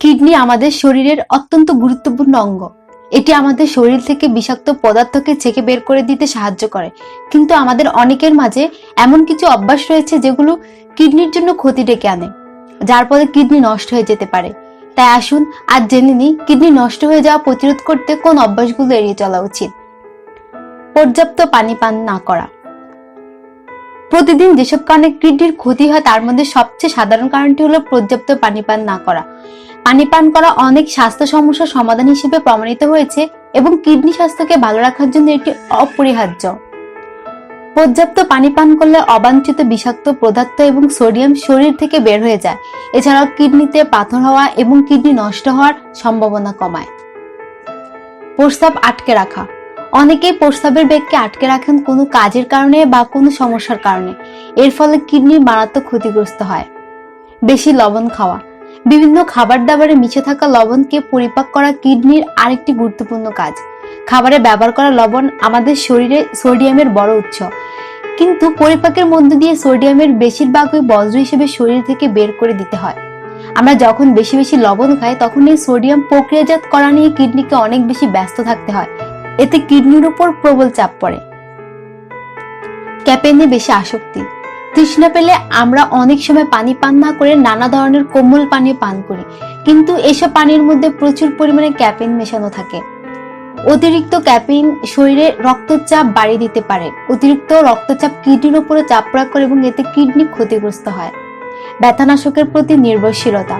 Kidney আমাদের শরীরের অত্যন্ত গুরুত্বপূর্ণ অঙ্গ। এটি আমাদের শরীর থেকে বিষাক্ত পদার্থকে ছেঁকে বের করে দিতে সাহায্য করে। কিন্তু আমাদের অনেকের মাঝে এমন কিছু অভ্যাস রয়েছে যেগুলো কিডনির জন্য ক্ষতি ডেকে আনে, যার ফলে কিডনি নষ্ট হয়ে যেতে পারে। তাই আসুন আজ জেনে নিই কিডনি নষ্ট হয়ে যাওয়া প্রতিরোধ করতে কোন অভ্যাসগুলো এড়িয়ে চলা উচিত। পর্যাপ্ত পানি পান না করা। প্রতিদিন যেসব কারণে কিডনির ক্ষতি হয় তার মধ্যে সবচেয়ে সাধারণ কারণটি হলো পর্যাপ্ত পানি পান না করা। পানি পান করা অনেক স্বাস্থ্য সমস্যার সমাধান হিসেবে প্রমাণিত হয়েছে এবং কিডনি স্বাস্থ্যকে ভালো রাখার জন্য এটি অপরিহার্য। পর্যাপ্ত পানি পান করলে অবাঞ্ছিত বিষাক্ত পদার্থ এবং সোডিয়াম শরীর থেকে বের হয়ে যায়। এছাড়াও কিডনিতে পাথর হওয়া এবং কিডনি নষ্ট হওয়ার সম্ভাবনা কমায়। প্রস্রাব আটকে রাখা। অনেকেই প্রস্রাবের বেগকে আটকে রাখেন কোনো কাজের কারণে বা কোনো সমস্যার কারণে। এর ফলে কিডনি মারাত্মক ক্ষতিগ্রস্ত হয়। বেশি লবণ খাওয়া। বিভিন্ন খাবার দাবারে মিশে থাকা লবণকে পরিপাক করা কিডনির আরেকটি গুরুত্বপূর্ণ কাজ। খাবারে ব্যবহার করা লবণ আমাদের শরীরে সোডিয়ামের বড় উৎস, কিন্তু পরিপাকের মধ্য দিয়ে সোডিয়ামের বেশিরভাগই বজ্র হিসেবে শরীর থেকে বের করে দিতে হয়। আমরা যখন বেশি বেশি লবণ খাই তখন এই সোডিয়াম প্রক্রিয়াজাত করা নিয়ে কিডনিকে অনেক বেশি ব্যস্ত থাকতে হয়। এতে কিডনির উপর প্রবল চাপ পড়ে। ক্যাফেইনে বেশি আসক্তি। তৃষ্ণা পেলে আমরা অনেক সময় পানি পান না করে নানা ধরনের কোমল পানীয় পান করি, কিন্তু এসব পানির মধ্যে প্রচুর পরিমাণে ক্যাফেইন মেশানো থাকে। অতিরিক্ত ক্যাফেইন শরীরে রক্তচাপ বাড়িয়ে দিতে পারে। অতিরিক্ত রক্তচাপ কিডনির উপরে চাপ প্রয়োগ করে এবং এতে কিডনি ক্ষতিগ্রস্ত হয়। ব্যথানাশকের প্রতি নির্ভরশীলতা।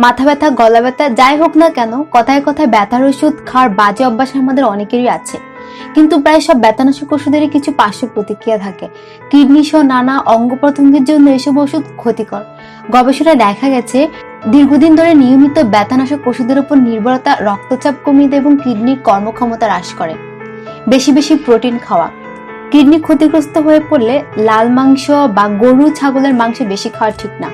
মাথা ব্যথা, গলা ব্যথা যাই হোক না কেন, কথায় কথায় ব্যথার ওষুধ খাওয়ার বাজে অভ্যাস আমাদের অনেকেরই আছে, কিন্তু প্রায় সব ব্যথানাশক ওষুধেরই কিছু পার্শ্ব প্রতিক্রিয়া থাকে। কিডনি সহ নানা অঙ্গ প্রত্যঙ্গের জন্য এসব ওষুধ ক্ষতিকর। গবেষণায় দেখা গেছে দীর্ঘদিন ধরে নিয়মিত ব্যথানাশক ওষুধের উপর নির্ভরতা রক্তচাপ কমিয়ে দেয় এবং কিডনির কর্মক্ষমতা হ্রাস করে। বেশি বেশি প্রোটিন খাওয়া। কিডনি ক্ষতিগ্রস্ত হয়ে পড়লে লাল মাংস বা গরু ছাগলের মাংস বেশি খাওয়া ঠিক না।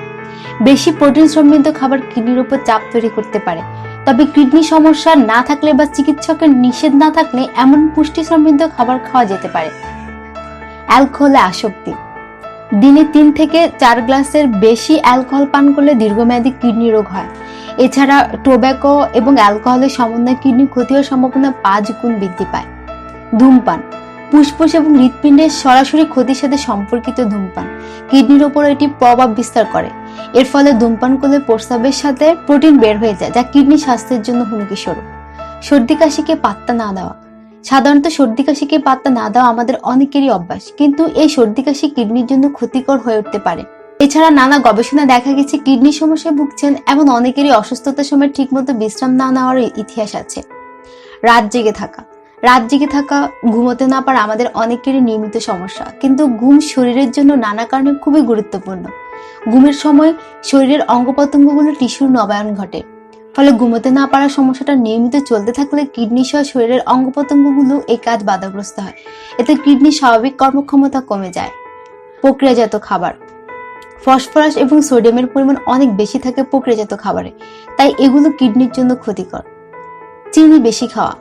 বেশি প্রোটিন সমৃদ্ধ খাবার কিডনির উপর চাপ তৈরি করতে পারে। তবে কিডনি সমস্যা না থাকলে বা চিকিৎসকের নিষেধ না থাকলে এমন পুষ্টি সমৃদ্ধ খাবার খাওয়া যেতে পারে। অ্যালকোহলে আসক্তি। দিনে 3 থেকে 4 গ্লাসের বেশি অ্যালকোহল পান করলে দীর্ঘমেয়াদী কিডনি রোগ হয়। এছাড়া টোব্যাকো এবং অ্যালকোহলের সমন্বয়ে কিডনি ক্ষতি হওয়ার সম্ভাবনা 5 গুণ বৃদ্ধি পায়। ধূমপান। ফুসফুস এবং হৃৎপিণ্ডের সরাসরি ক্ষতির সাথে সম্পর্কিত ধূমপান কিডনির উপর এটি প্রভাব বিস্তার করে। এর ফলে ধূমপান করলে প্রস্রাবের সাথে প্রোটিন বের হয়ে যায়, যা কিডনি স্বাস্থ্যের জন্য হুমকি স্বরূপ। সর্দি কাশিকে পাত্তা না দেওয়া। সাধারণত সর্দি কাশিকে পাত্তা না দেওয়া আমাদের অনেকেরই অভ্যাস, কিন্তু এই সর্দি কাশি কিডনির জন্য ক্ষতিকর হয়ে উঠতে পারে। এছাড়া নানা গবেষণায় দেখা গেছে কিডনির সমস্যায় ভুগছেন এমন অনেকেরই অসুস্থতার সময় ঠিকমতো বিশ্রাম না নেওয়ার ইতিহাস আছে। রাত জেগে থাকা, ঘুমোতে না পারা আমাদের অনেকেরই নিয়মিত সমস্যা, কিন্তু ঘুম শরীরের জন্য নানা কারণে খুবই গুরুত্বপূর্ণ। ঘুমের সময় শরীরের অঙ্গ প্রত্যঙ্গগুলো টিস্যুর নবায়ন ঘটে, ফলে ঘুমোতে না পারার সমস্যাটা নিয়মিত চলতে থাকলে কিডনি সহ শরীরের অঙ্গ প্রত্যঙ্গগুলো এই কাজ বাধাগ্রস্ত হয়। এতে কিডনির স্বাভাবিক কর্মক্ষমতা কমে যায়। প্রক্রিয়াজাত খাবার। ফসফরাস এবং সোডিয়ামের পরিমাণ অনেক বেশি থাকে প্রক্রিয়াজাত খাবারে, তাই এগুলো কিডনির জন্য ক্ষতিকর। চিনি বেশি খাওয়া।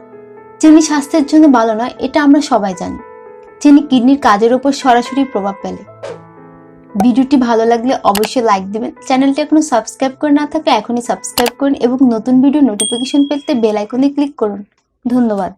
চিনি স্বাস্থ্যের জন্য ভালো নয়, এটা আমরা সবাই জানি। চিনি কিডনির কাজের উপর সরাসরি প্রভাব ফেলে। ভিডিওটি ভালো লাগলে অবশ্যই লাইক দিবেন। চ্যানেলটি এখনো সাবস্ক্রাইব করে না থাকলে এখনই সাবস্ক্রাইব করুন এবং নতুন ভিডিও নোটিফিকেশন পেতে বেল আইকনে ক্লিক করুন। ধন্যবাদ।